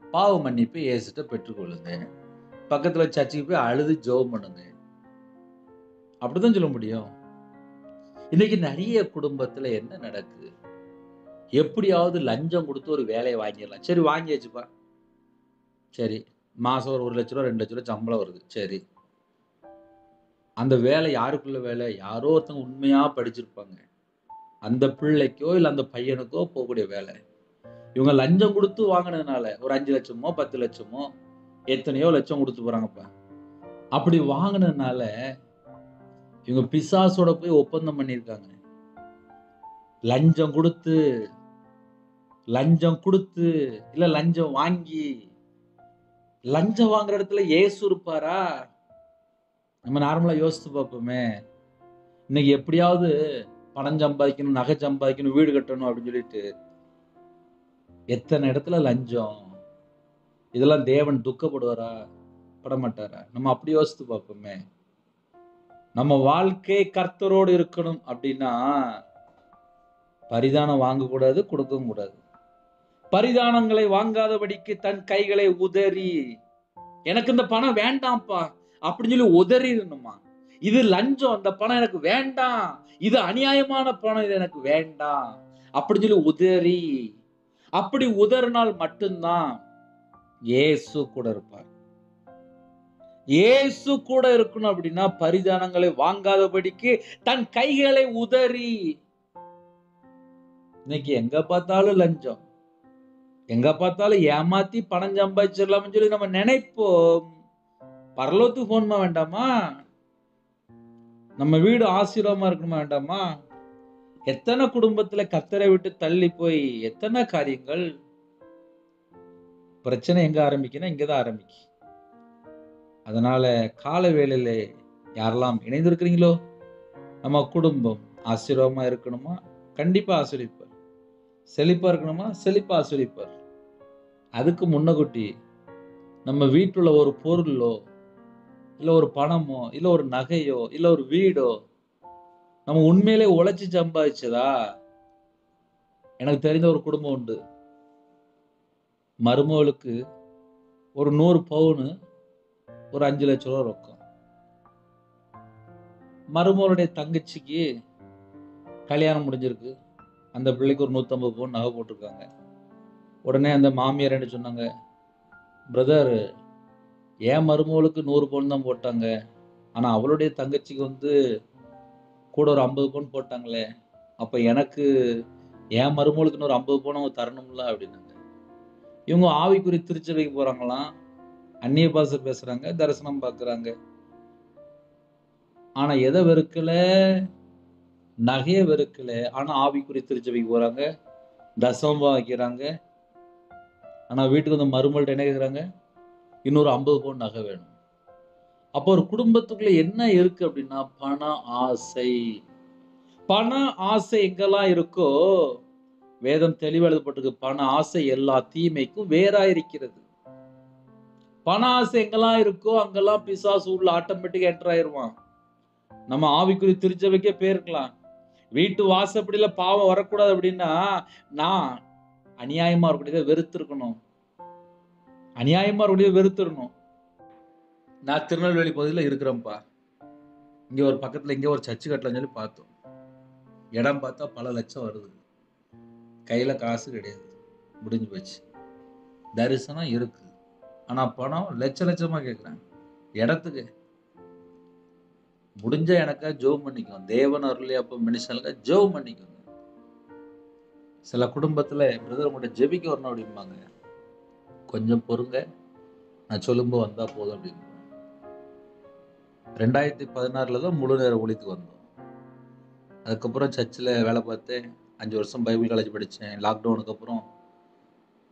பாவ மன்னிப்பு இயேசுட்ட பெற்றுக்கொள்ளுங்க, பக்கத்துல சர்ச்சுக்கு போய் அழுது ஜெபம் பண்ணுங்க. அப்படிதான் சொல்ல முடியும். இன்னைக்கு நிறைய குடும்பத்துல என்ன நடக்குது, எப்படியாவது லஞ்சம் கொடுத்து ஒரு வேலையை வாங்கிடலாம். சரி வாங்கியாச்சுப்பா, சரி மாசம் ஒரு 1 லட்ச ரூபா 2 லட்ச ரூபா சம்பளம் வருது. சரி, அந்த வேலை யாருக்குள்ள வேலை? யாரோ ஒருத்தவங்க உண்மையா படிச்சிருப்பாங்க, அந்த பிள்ளைக்கோ இல்ல அந்த பையனுக்கோ போகக்கூடிய வேலை. இவங்க லஞ்சம் கொடுத்து வாங்கினதுனால ஒரு 5 லட்சமோ 10 லட்சமோ எத்தனையோ லட்சம் கொடுத்து போறாங்கப்பா. அப்படி வாங்கினதுனால இவங்க பிசாசோட போய் ஒப்பந்தம் பண்ணியிருக்காங்க. லஞ்சம் கொடுத்து இல்ல லஞ்சம் வாங்கி. லஞ்சம் வாங்குற இடத்துல இயேசு இருப்பாரா? நம்ம நார்மலா யோசித்து பார்ப்போமே. இன்னைக்கு எப்படியாவது பணம் சம்பாதிக்கணும், நகை சம்பாதிக்கணும், வீடு கட்டணும் அப்படின்னு சொல்லிட்டு எத்தனை இடத்துல லஞ்சம். இதெல்லாம் தேவன் துக்கப்படுவாரா? பட மாட்டாரா? நம்ம அப்படி யோசித்து பார்ப்போமே. நம்ம வாழ்க்கை கர்த்தரோடு இருக்கணும் அப்படின்னா பரிதானம் வாங்கக்கூடாது, கொடுக்கவும் கூடாது. பரிதானங்களை வாங்காதபடிக்கு தன் கைகளை உதறி, எனக்கு இந்த பணம் வேண்டாம்ப்பா அப்படின்னு சொல்லி உதறிடணுமா? இது லஞ்சம், இந்த பணம் எனக்கு வேண்டாம், இது அநியாயமான பணம், இது எனக்கு வேண்டாம் அப்படின்னு சொல்லி உதறி, அப்படி உதறினால் மட்டும்தான் இயேசு கூட இருப்பார். இயேசு கூட இருக்கணும் அப்படின்னா பரிதானங்களை வாங்காதபடிக்கு தன் கைகளை உதறி. இன்னைக்கு எங்க பார்த்தாலும் லஞ்சம், எங்க பார்த்தாலும் ஏமாத்தி பணம் சம்பாதிச்சிடலாம்னு சொல்லி நம்ம நினைப்போம். பரலோகத்துக்கு போகணுமா வேண்டாமா? நம்ம வீடு ஆசீர்வாதமா இருக்கணுமா வேண்டாமா? எத்தனை குடும்பத்துல கர்த்தரை விட்டு தள்ளி போய் எத்தனை காரியங்கள். பிரச்சனை எங்க ஆரம்பிக்குன்னா இங்கதான் ஆரம்பிக்கும். அதனால கால வேளையில யாரெல்லாம் இணைந்திருக்கிறீங்களோ, நம்ம குடும்பம் ஆசீர்வாதமா இருக்கணுமா? கண்டிப்பா ஆசீர்வதிப்பார். செழிப்பா இருக்கணுமா? செழிப்பா ஆசீர்வதிப்பார். அதுக்கு முன்னகுட்டி நம்ம வீட்டுல ஒரு பொருளோ, இல்ல ஒரு பணமோ, இல்ல ஒரு நகையோ, இல்ல ஒரு வீடோ நம்ம உண்மையிலே உழைச்சு சம்பாதிச்சதா? எனக்கு தெரிந்த ஒரு குடும்பம் உண்டு. மருமகளுக்கு ஒரு 100 பவுனு, ஒரு 5 லட்சம் ரூபாய் ரொக்கம். மருமகளுடைய தங்கச்சிக்கு கல்யாணம் முடிஞ்சிருக்கு. அந்த பிள்ளைக்கு ஒரு 150 பவுன் நகை போட்டிருக்காங்க. உடனே அந்த மாமியார் என்ன சொன்னாங்க, பிரதர், என் மருமகளுக்கு 100 பவுன் தான் போட்டாங்க, ஆனா அவளுடைய தங்கச்சிக்கு கூட ஒரு 50 பவுன் போட்டாங்களே, அப்ப எனக்கு என் மருமகளுக்கு ஒரு 50 பவுன் அவங்க தரணும்ல அப்படின்னாங்க. இவங்க ஆவிக்குரிய திருச்சபைக்கு போறாங்களாம், அந்நிய பாஷை பேசுறாங்க, தரிசனம் பார்க்கறாங்க. ஆனா எதை வெறுக்கல? நகைய வெறுக்கல. ஆனா ஆவிக்குரிய திருச்சபைக்கு போறாங்க, தசமம் வைக்கிறாங்க. ஆனா வீட்டுக்கு மருமகள்கிட்ட என்ன கேக்குறாங்க? இன்னொரு 50 பவுன் நகை வேணும். அப்போ ஒரு குடும்பத்துக்குள்ள என்ன இருக்கு அப்படின்னா பண ஆசை. பண ஆசை எங்கெல்லாம் இருக்கோ, வேதம் தெளிவா எழுதப்பட்டிருக்கு, பண ஆசை எல்லா தீமைக்கும் வேறா இருக்கிறது. பண ஆசை எங்கெல்லாம் இருக்கோ அங்கெல்லாம் பிசாசு உள்ள ஆட்டோமேட்டிக்கா என்டர் ஆயிருவான். நம்ம ஆவிக்குரிய திருச்சபைக்கே போயிருக்கலாம். வீட்டு வாசப்படியில பாவம் வரக்கூடாது அப்படின்னா நான் அநியாயமா இருக்கக்கூடியதை வெறுத்திருக்கணும். அநியாயமா இருக்கக்கூடியதை வெறுத்திருக்கணும். நான் திருநெல்வேலி பகுதியில் இருக்கிறேன்ப்பா. இங்க ஒரு பக்கத்துல இங்க ஒரு சர்ச்சு கட்டலாம்னு சொல்லி பார்த்தோம். இடம் பார்த்தா பல லட்சம் வருது. கையில காசு கிடையாது, முடிஞ்சு போச்சு. தரிசனம் இருக்கு, ஆனா பணம் லட்ச லட்சமா கேட்கிறாங்க இடத்துக்கு. முடிஞ்ச எனக்கா ஜெபம் பண்ணிக்கோங்க. தேவன் அருளே அப்ப மனுஷனுக்கு ஜெபம் பண்ணிக்கோங்க. சில குடும்பத்துல பிரதர் உங்கள்கிட்ட ஜெபிக்க வரணும் அப்படிம்பாங்க. கொஞ்சம் பொறுங்க, நான் சொல்லும்போது வந்தா போதும் அப்படின்னு. 2016 தான் முழு நேர ஊழியத்துக்கு வந்தோம். அதுக்கப்புறம் சர்ச்சில் வேலை பார்த்தேன். 5 வருஷம் பைபிள் காலேஜ் படித்தேன். லாக்டவுனுக்கு அப்புறம்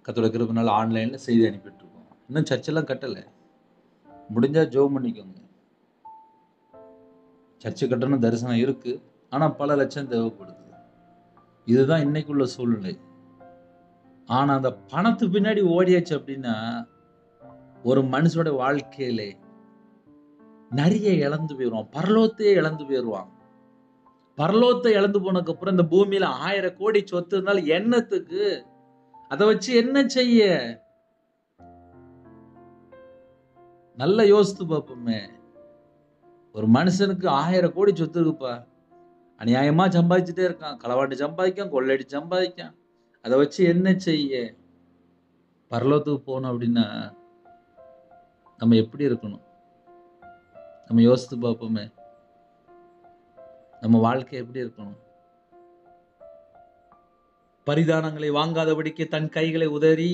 கர்த்தருடைய கிருபையினால ஆன்லைனில் செய்தி அனுப்பிட்டு இருக்கோம். இன்னும் சர்ச்செல்லாம் கட்டலை. முடிஞ்சா ஜெபம் பண்ணிக்கோங்க. சர்ச்சு கட்டணும், தரிசனம் இருக்கு, ஆனால் பல லட்சம் தேவைப்படுது. இதுதான் இன்னைக்குள்ள சூழ்நிலை. ஆனா அந்த பணத்து பின்னாடி ஓடியாச்சு அப்படின்னா ஒரு மனுஷனோட வாழ்க்கையிலே நிறைய இழந்து போயிடுவான். பரலோகத்தையே இழந்து போயிடுவான். பரலோகத்தை இழந்து போனதுக்கு அப்புறம் இந்த பூமியில 1000 கோடி சொத்து இருந்தாலும் என்னத்துக்கு? அதை வச்சு என்ன செய்ய? நல்லா யோசித்து பார்ப்போமே. ஒரு மனுஷனுக்கு 1000 கோடி சொத்து இருக்குப்பா, அநியாயமா சம்பாதிச்சுட்டே இருக்கான். களவாண்டு சம்பாதிக்கான், கொள்ளடி சம்பாதிக்கான். அதை வச்சு என்ன செய்ய? பரலோகத்துக்கு போகணும் அப்படின்னா நம்ம எப்படி இருக்கணும்? நம்ம யோசித்து பார்ப்போமே. நம்ம வாழ்க்கை எப்படி இருக்கணும்? பரிதானங்களை வாங்காதபடிக்கு தன் கைகளை உதறி,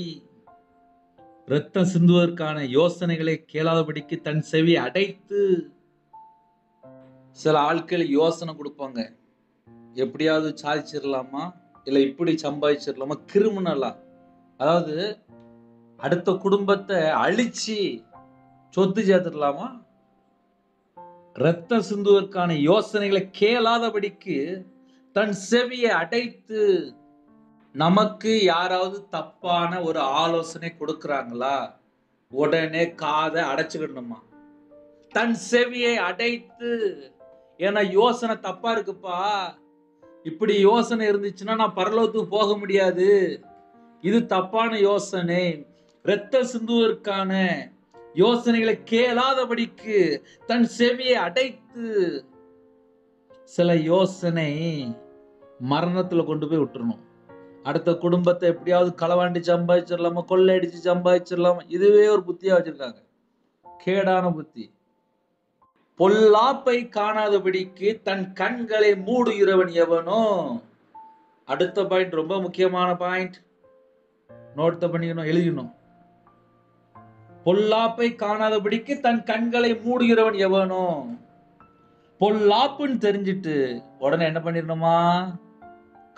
இரத்தம் சிந்துவதற்கான யோசனைகளை கேளாதபடிக்கு தன் செவி அடைத்து. சில ஆட்கள் யோசனை கொடுப்பாங்க, எப்படியாவது சாதிச்சிடலாமா, இல்ல இப்படி சம்பாதிச்சிடலாமா, கிரிமினலா, அதாவது அடுத்த குடும்பத்தை அழிச்சு சொத்து சேர்த்துடலாமா. இரத்தம் சிந்துவதற்கான யோசனைகளை கேளாதபடிக்கு தன் செவியை அடைத்து, நமக்கு யாராவது தப்பான ஒரு ஆலோசனை கொடுக்கறாங்களா, உடனே காதை அடைச்சுக்கிடணுமா. தன் செவியை அடைத்து, ஏன்னா யோசனை தப்பா இருக்குப்பா, இப்படி யோசனை இருந்துச்சுன்னா நான் பரலோகத்துக்கு போக முடியாது, இது தப்பான யோசனை, இரத்த சிந்துவதற்கான யோசனைகளை கேளாதபடிக்கு தன் செவியை அடைத்து, சில யோசனை மரணத்துல கொண்டு போய் விட்டுறணும். அடுத்த குடும்பத்தை எப்படியாவது களவாண்டி சம்பாதிச்சிடலாமா, கொள்ளையடிச்சு சம்பாதிச்சிடலாமா, இதுவே ஒரு புத்தியா வச்சிருக்காங்க. கேடான புத்தி. பொல்லாப்பை காணாதபடிக்கு தன் கண்களை மூடுகிறவன் எவனோ. அடுத்த பாயிண்ட் ரொம்ப முக்கியமான பாயிண்ட், நோட் பண்ணிக்கணும், எழுதிக்கணும். பொல்லாப்பை காணாதபடிக்கு தன் கண்களை மூடுகிறவன் எவனோ. பொல்லாப்புன்னு தெரிஞ்சிட்டு உடனே என்ன பண்ணிடணுமா,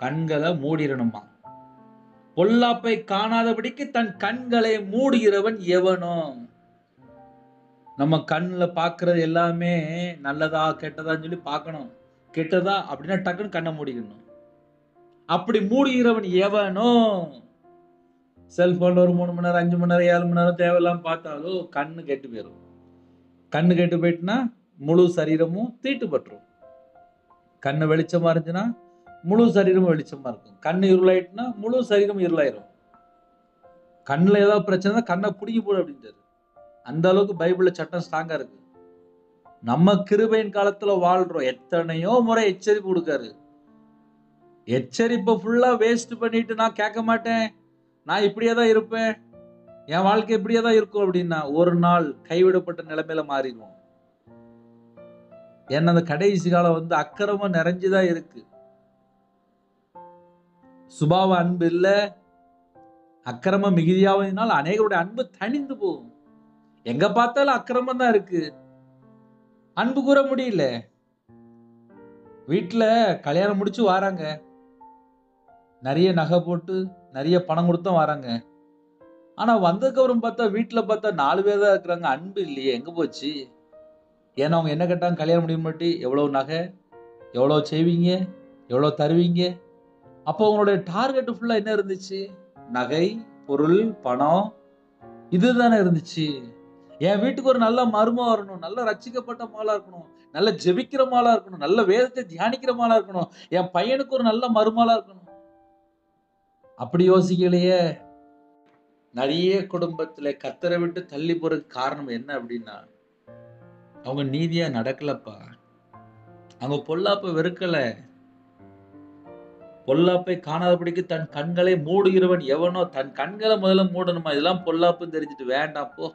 கண்களை மூடிடணுமா. பொல்லாப்பை காணாதபடிக்கு தன் கண்களை மூடுகிறவன் எவனோ. நம்ம கண்ணுல பாக்குறது எல்லாமே நல்லதா கெட்டதான்னு சொல்லி பார்க்கணும். கெட்டதா அப்படின்னா டக்குன்னு கண்ணை மூடிக்கணும். அப்படி மூடுகிறவன் எவனோ. செல்போன்ல ஒரு 3 மணி நேரம் 5 மணி நேரம் 7 மணி நேரம் தேவையில்லாம பார்த்தாலும் கண்ணு கெட்டு போயிடும். கண்ணு கெட்டு போயிட்டுனா முழு சரீரமும் தீட்டுப்பட்டுரும். கண்ணு வெளிச்சமா இருந்துச்சுன்னா முழு சரீரமும் வெளிச்சமா இருக்கும். கண்ணு இருளாயிட்டுனா முழு சரீரம் இருளாயிரும். கண்ணுல ஏதாவது பிரச்சனை கண்ணை பிடிங்கி போடு அப்படின்றாரு. அந்த அளவுக்கு பைபிள்ல சட்டம் ஸ்ட்ராங்கா இருக்கு. நம்ம கிருபையின் காலத்துல வாழ்றோம். எத்தனையோ முறை எச்சரிப்பு கொடுக்காரு. எச்சரிப்பை ஃபுல்லா வேஸ்ட் பண்ணிட்டு நான் கேட்க மாட்டேன், நான் இப்படியே தான் இருப்பேன், என் வாழ்க்கை இப்படியே தான் இருக்கும் அப்படின்னா ஒரு நாள் கைவிடப்பட்ட நிலைமையில மாறிடுவோம். ஏன்னா அந்த கடைசி காலம் அக்கிரமம் நிறைஞ்சுதான் இருக்கு. சுபாவ அன்பு இல்ல, அக்கிரமம் மிகுதியாவதினால் அநேகருடைய அன்பு தணிந்து போகும். எங்க பார்த்தாலும் அக்கிரமம் தான் இருக்கு, அன்பு கூற முடியல. வீட்டுல கல்யாணம் முடிச்சு வராங்க, நிறைய நகை போட்டு நிறைய பணம் கொடுத்தும் வராங்க. ஆனா வந்ததுக்கு அப்புறம் பார்த்தா வீட்டுல பார்த்தா 4 பேர் தான் இருக்கிறாங்க. அன்பு இல்லையே, எங்க போச்சு? ஏன்னா அவங்க என்ன கேட்டாங்க, கல்யாணம் முடியும் மாட்டி எவ்வளவு நகை, எவ்வளவு செய்வீங்க, எவ்வளவு தருவீங்க. அப்போ உங்களுடைய டார்கெட் ஃபுல்லா என்ன இருந்துச்சு? நகை, பொருள், பணம், இதுதானே இருந்துச்சு. என் வீட்டுக்கு ஒரு நல்ல மருமம் வரணும், நல்ல ரட்சிக்கப்பட்ட மாலா இருக்கணும், நல்ல ஜெபிக்கிற மாலா இருக்கணும், நல்ல வேதத்தை தியானிக்கிற மாலா இருக்கணும், என் பையனுக்கு ஒரு நல்ல மருமலா இருக்கணும். அப்படி யோசிக்கலையே. நிறைய குடும்பத்துல கர்த்தரை விட்டு தள்ளி போறதுக்கு காரணம் என்ன அப்படின்னா, அவங்க நீதியா நடக்கலப்பா, அவங்க பொல்லாப்பை வெறுக்கல. பொல்லாப்பை காணாதபடிக்கு தன் கண்களை மூடுகிறவன் எவனோ. தன் கண்களை முதல்ல மூடணுமா. இதெல்லாம் பொல்லாப்புன்னு தெரிஞ்சுட்டு வேண்டாம் போ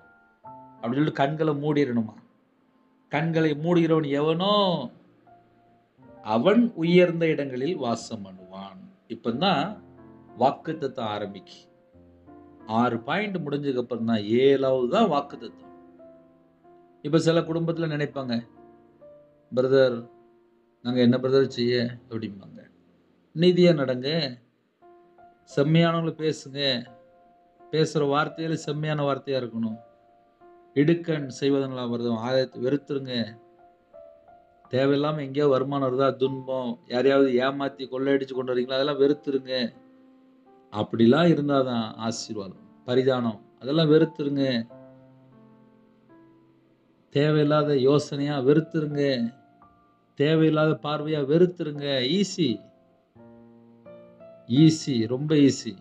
அப்படின்னு சொல்லிட்டு கண்களை மூடிடணுமா. கண்களை மூடுகிறவன் எவனோ அவன் உயர்ந்த இடங்களில் வாசம் பண்ணுவான். இப்பதான் வாக்குத்தத்தம் ஆரம்பிக்கு. 6 பாயிண்ட் முடிஞ்சதுக்கு அப்புறம் தான் 7வது தான் வாக்குத்தத்தம். இப்ப சில குடும்பத்துல நினைப்பாங்க, பிரதர் நாங்க என்ன பிரதர் செய்ய அப்படிம்பாங்க. நீதியா நடங்க, செம்மையானவங்களை பேசுங்க, பேசுற வார்த்தையில செம்மையான வார்த்தையா இருக்கணும். இடுக்கண் செய்வதனால வருது ஆதாயத்தை வெறுத்துருங்க. தேவையில்லாம எங்கேயாவது வருமானம் வருதா, துன்பம், யாரையாவது ஏமாத்தி கொள்ளையடிச்சு கொண்டு வரீங்களா, அதெல்லாம் வெறுத்துருங்க. அப்படிலாம் இருந்தாதான் ஆசீர்வாதம். பரிதானம் அதெல்லாம் வெறுத்துருங்க. தேவையில்லாத யோசனையா வெறுத்துருங்க, தேவையில்லாத பார்வையா வெறுத்துருங்க. ஈஸி ஈஸி, ரொம்ப ஈஸி.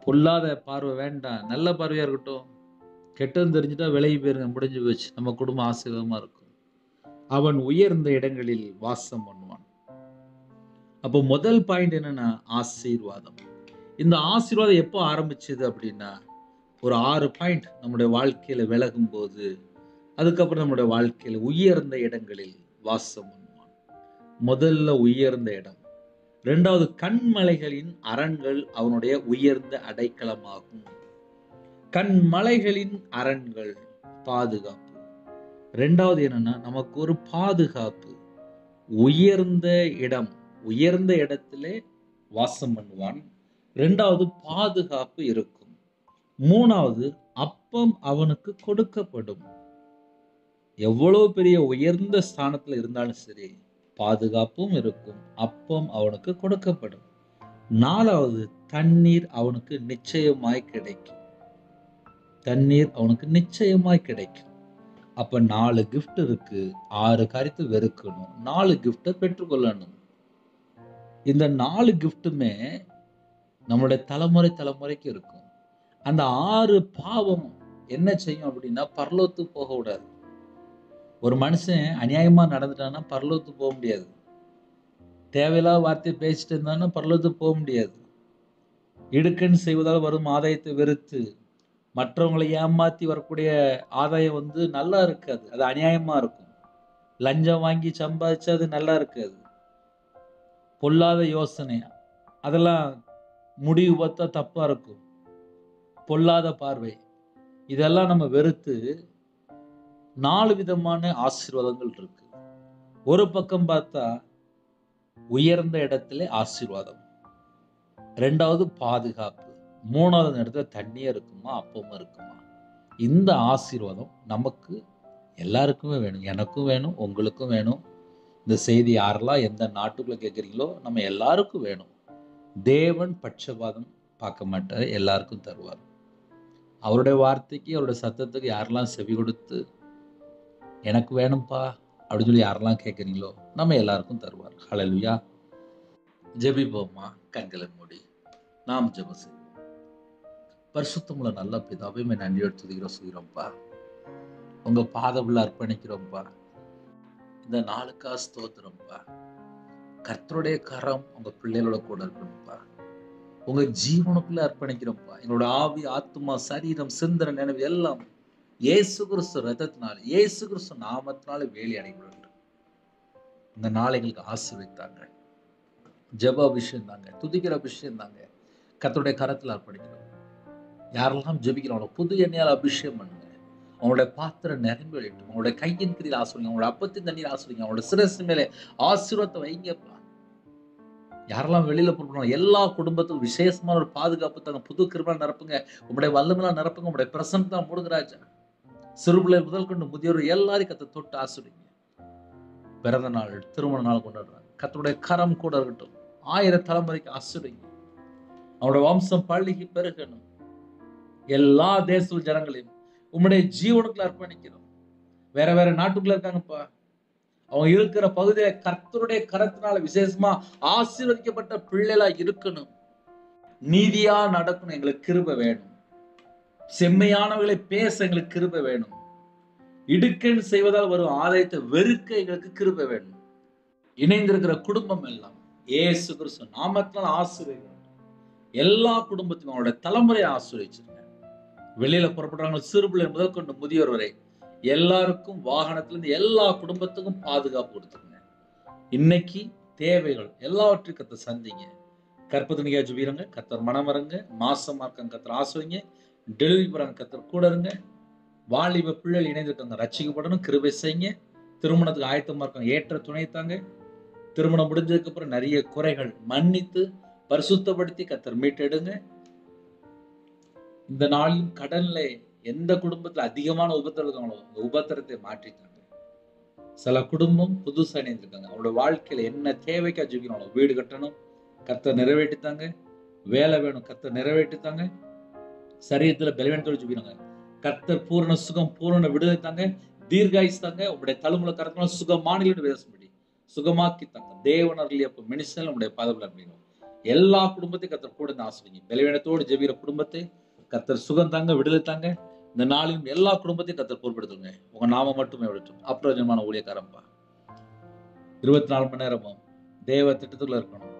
பொல்லாத பார்வை வேண்டாம், நல்ல பார்வையா இருக்கட்டும். கெட்டது தெரிஞ்சுட்டா விலகி போயிருங்க, முடிஞ்சு போச்சு. நம்ம குடும்பம் ஆசீர்வாதமா இருக்கும். அவன் உயர்ந்த இடங்களில் வாசம் பண்ணுவான். அப்போ முதல் பாயிண்ட் என்னன்னா ஆசீர்வாதம். இந்த ஆசீர்வாதம் எப்போ ஆரம்பிச்சது அப்படின்னா, ஒரு 6 பாயிண்ட் நம்முடைய வாழ்க்கையில விலகும் போது, அதுக்கப்புறம் நம்முடைய வாழ்க்கையில உயர்ந்த இடங்களில் வாசம் பண்ணுவான். முதல்ல உயர்ந்த இடம். 2வது கண்மலைகளின் அரண்கள் அவனுடைய உயர்ந்த அடைக்கலமாகும். கண்மலைகளின் அரண்கள் பாதுகாப்பு. 2வது என்னன்னா நமக்கு ஒரு பாதுகாப்பு. உயர்ந்த இடம், உயர்ந்த இடத்திலே வாசம் பண்ணுவான். 2வது பாதுகாப்பு இருக்கும். 3வது அப்பம் அவனுக்கு கொடுக்கப்படும். எவ்வளவு பெரிய உயர்ந்த ஸ்தானத்துல இருந்தாலும் சரி, பாதுகாப்பும் இருக்கும். அப்பம் அவனுக்கு கொடுக்கப்படும். 4வது, தண்ணீர் அவனுக்கு நிச்சயமாய் கிடைக்கும். தண்ணீர் அவனுக்கு நிச்சயமாய் கிடைக்கும். அப்ப 4 கிஃப்ட் இருக்கு. 6 காரியத்தை வெறுக்கணும், 4 கிஃப்ட பெற்றுக்கொள்ளணும். இந்த 4 கிஃப்ட்டுமே நம்மளுடைய தலைமுறைக்கு இருக்கும். அந்த 6 பாவம் என்ன செய்யும் அப்படின்னா, பரலோகத்துக்கு போக விடாது. ஒரு மனுஷன் அநியாயமா நடந்துட்டான்னா பரலோகத்துக்கு போக முடியாது. தேவையில்லாத வார்த்தையை பேசிட்டு இருந்தான்னா பரலோகத்துக்கு போக முடியாது. இடுக்கண் செய்வதால் வரும் ஆதாயத்தை வெறுத்து மற்றவங்களை ஏமாத்தி வரக்கூடிய ஆதாயம் நல்லா இருக்காது. அது அநியாயமா இருக்கும். லஞ்சம் வாங்கி சம்பாதிச்சா அது நல்லா இருக்காது. பொல்லாத யோசனை, அதெல்லாம் முடிவு பார்த்தா தப்பா இருக்கும். பொல்லாத பார்வை, இதெல்லாம் நம்ம வெறுத்து 4 விதமான ஆசீர்வாதங்கள் இருக்கு. ஒரு பக்கம் பார்த்தா உயர்ந்த இடத்துல ஆசீர்வாதம், 2வது பாதுகாப்பு, 3வது இடத்துல தண்ணியா இருக்குமா, அப்பமும் இருக்குமா. இந்த ஆசீர்வாதம் நமக்கு எல்லாருக்குமே வேணும். எனக்கும் வேணும், உங்களுக்கும் வேணும். இந்த செய்தி யாரெல்லாம் எந்த நாட்டுக்குள்ள கேட்குறீங்களோ நம்ம எல்லாருக்கும் வேணும். தேவன் பட்சபாதம் பார்க்க மாட்டார், எல்லாருக்கும் தருவார். அவருடைய வார்த்தைக்கு, அவருடைய சத்தத்துக்கு யாரெல்லாம் செவி கொடுத்து எனக்கு வேணும்ப்பா அப்படின்னு சொல்லி யாரெல்லாம் கேட்குறீங்களோ நம்ம எல்லாருக்கும் தருவார். ஹல்லேலூயா. ஜெபிப்போமா. கண்களை மூடி நாம் ஜெபம் செய்வோம். பரிசுத்தமுள்ள நல்ல பிதாவே, நன்றியோடு துதிக்கிறோம், சொல்கிறோம்ப்பா. உங்க பாதமுள்ள அர்ப்பணிக்கிறோம்ப்பா. இந்த நாளுக்கா ஸ்தோத்திரம்ப்பா. கர்த்தருடைய கரம் உங்க பிள்ளைகளோட கூட இருக்கணும்ப்பா. உங்க ஜீவனுக்குள்ள அர்ப்பணிக்கிறோம்ப்பா. எங்களோட ஆவி, ஆத்துமா, சரீரம், சிந்தனை, நினைவு எல்லாம் இயேசு கிறிஸ்து ரத்தத்தினால, இயேசு கிறிஸ்து நாமத்தினால வேலி அடைபடும். இந்த நாளை எங்களுக்கு ஆசீர்வதித்தாங்க. ஜெப அபிஷேகம் தாங்க, துதிக்கிற அபிஷேகம் தாங்க. கர்த்தருடைய கரத்தில் அர்ப்பணிக்கிறோம். யாரெல்லாம் ஜெபிக்கிறாங்களோ புது எண்ணெயால் அபிஷேகம் பண்ணுங்க. அவங்களுடைய பாத்திரம் நிரம்பி விளையட்டும். அவங்களுடைய கையின் கிரியில் ஆசிரியங்க, அவங்களோட அப்பத்தின் தண்ணீர் ஆசிரியங்க, அவங்களோட சிரசு மேலே ஆசீர்வாதத்தை வைங்கப்பா. யாரெல்லாம் வெளியில போறோம் எல்லா குடும்பத்துக்கும் விசேஷமான ஒரு பாதுகாப்பு தாங்க. புது கிருபையால் நிரப்புங்க. உங்களுடைய வல்லமையால் நிரப்புங்க. உங்களுடைய பிரசன்னத்தால் மூடுங்க ராஜா. சிறுபிள்ளை முதல் கொண்டு முதியோர் எல்லாரையும் கர்த்தர் தொட்டு ஆசீர்வதிங்க. பிறந்த நாள், திருமண நாள் கொண்டாடுறாங்க. கர்த்தருடைய கரம் கூட இருக்கட்டும். 1000 தலைமுறைக்கு ஆசீர்வதிங்க. அவருடைய வம்சம் பள்ளிக்கு பெருகணும். எல்லா தேச ஜனங்களையும் உம்முடைய ஜீவனுக்குள்ள அர்ப்பணிக்கிறோம். வேற வேற நாட்டுக்குள்ள இருக்காங்கப்பா. அவங்க இருக்கிற பகுதியில கர்த்தருடைய கரத்தினால விசேஷமா ஆசீர்வதிக்கப்பட்ட பிள்ளைகளா இருக்கணும். நீதியா நடக்கணும். எங்களுக்கு கிருபை வேணும். செம்மையானவர்களை பேச எங்களுக்கு கிருபை வேணும். இடுக்கண் செய்வதால் வரும் ஆதாயத்தை வெறுக்க எங்களுக்கு கிருபை வேணும். இணைந்திருக்கிற குடும்பம் எல்லாம் இயேசு கிறிஸ்து நாமத்தினால் ஆசீர்வதிக்கணும். எல்லா குடும்பத்தையும் அவனுடைய தலைமுறையை ஆசீர்வதிச்சிருங்க. வெளியில புறப்படுறாங்க, சிறுபிள்ளை முதல் கொண்டு முதியோர் வரை எல்லாருக்கும் வாகனத்திலிருந்து எல்லா குடும்பத்துக்கும் பாதுகாப்பு கொடுத்துருங்க. இன்னைக்கு தேவைகள் எல்லாவற்றையும் கர்த்தர் சந்திங்க. கற்பத்தினிக்கா ஜெபிக்கிறங்க, கர்த்தர் மனம் வரங்க. மாசமா இருக்காங்க, கர்த்தர் ஆசீர்வதிங்க. டெலிவரி போறாங்க, கர்த்தர் கூட இருங்க. வாலிப பிள்ளைகள் இணைந்திருக்காங்க, ரட்சிக்கப்படணும், கிருபை செய்யுங்க. திருமணத்துக்கு ஆயத்தமா இருக்காங்க, ஏற்ற துணை தாங்க. திருமணம் முடிஞ்சதுக்கு அப்புறம் நிறைய குறைகள் மன்னித்து பரிசுத்தப்படுத்தி கர்த்தர் மீட்டெடுங்க. இந்த நாளில் கடன்ல எந்த குடும்பத்துல அதிகமான உபத்திரங்களோ அந்த உபத்திரத்தை மாற்றிட்டாங்க. சில குடும்பம் புதுசா இணைந்திருக்காங்க. அவங்களோட வாழ்க்கையில என்ன தேவைக்கா ஜெபிக்கிறாங்களோ, வீடு கட்டணும், கர்த்தர் நிறைவேற்றித்தாங்க. வேலை வேணும், கர்த்தர் நிறைவேற்றித்தாங்க. சரீரத்துல பலவீனத்தோடு ஜெபிக்கிறாங்க, கர்த்தர் பூரண சுகம், பூரண விடுதலை தாங்க. தீர்காயுஸ் தாங்க. உங்களுடைய தலைமுறை கரத்தினால சுகமானிகள் பேசும்படி சுகமாக்கி தாங்க. தேவனர்கள் அப்ப மினிஸ்டர் உங்களுடைய பதவியில் அப்படிங்க. எல்லா குடும்பத்தையும் கர்த்தர் கூட இருந்து ஆசீர்வதிங்க. பலவீனத்தோடு ஜெபிக்கிற குடும்பத்தை கர்த்தர் சுகம் தாங்க, விடுதலை தாங்க. இந்த நாளிலும் எல்லா குடும்பத்தையும் கர்த்தர் பொறுப்படுத்துங்க. உங்க நாம மட்டுமே விடட்டும். அப்பிரயோஜனமான ஊழியக்காரம்பா. 24 மணி நேரமும் தேவ திட்டத்துக்குள்ள இருக்கணும்.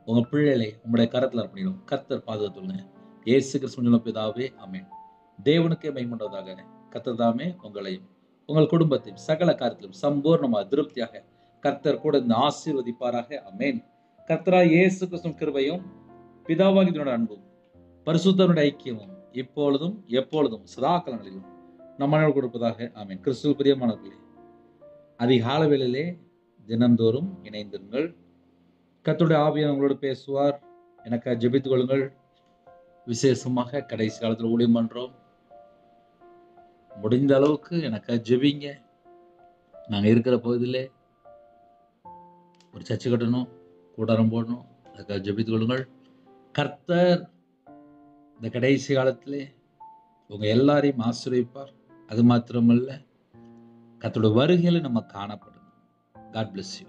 உங்க பிள்ளைகளை உங்களுடைய கரத்துல அர்ப்பணிக்கணும். கர்த்தர் பாதுகாத்துங்க. இயேசு கிறிஸ்துவின் பிதாவே, ஆமென். தேவனுக்கே மகிமையுண்டாவதாக. கர்த்தர் தாமே உங்களையும் உங்கள் குடும்பத்தையும் சகல காரியத்திலும் சம்பூர்ணமாக திருப்தியாக கர்த்தர் கூட இந்த ஆசீர்வதிப்பாராக. ஆமென். கர்த்தராகிய இயேசு கிறிஸ்துவின் கிருபையும் பிதாவாகிய அன்பும் பரிசுத்தருடைய ஐக்கியமும் இப்பொழுதும் எப்பொழுதும் சதா காலங்களிலும் நம்ம கொடுப்பதாக. ஆமென். கிறிஸ்துவுக்குள் பிரியமானவர்களே, அதிகாலை வேளையிலே தினந்தோறும் இணைந்திருங்கள். கர்த்தருடைய ஆவியானவர் உங்களோடு பேசுவார். எனக்கு ஜெபித்துக் கொள்ளுங்கள். விசேஷமாக கடைசி காலத்தில் ஊழியம் பண்றோம். முடிந்த அளவுக்கு எனக்கு ஜெபிங்க. நாங்க இருக்கிற பகுதியிலே ஒரு சர்ச்சு கட்டணும், கூடாரம் போடணும், அதுக்காக ஜெபித்துக் கொள்ளுங்கள். கர்த்தர் இந்த கடைசி காலத்திலே உங்க எல்லாரையும் ஆசீர்வதிப்பார். அது மாத்திரமல்ல, கர்த்தருடைய வருகையில நம்ம காணப்படணும். God bless you.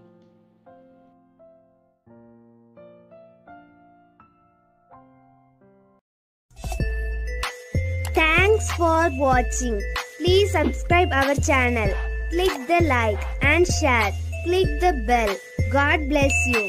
Thanks for watching. Please subscribe our channel. Click the like and share. Click the bell. God bless you.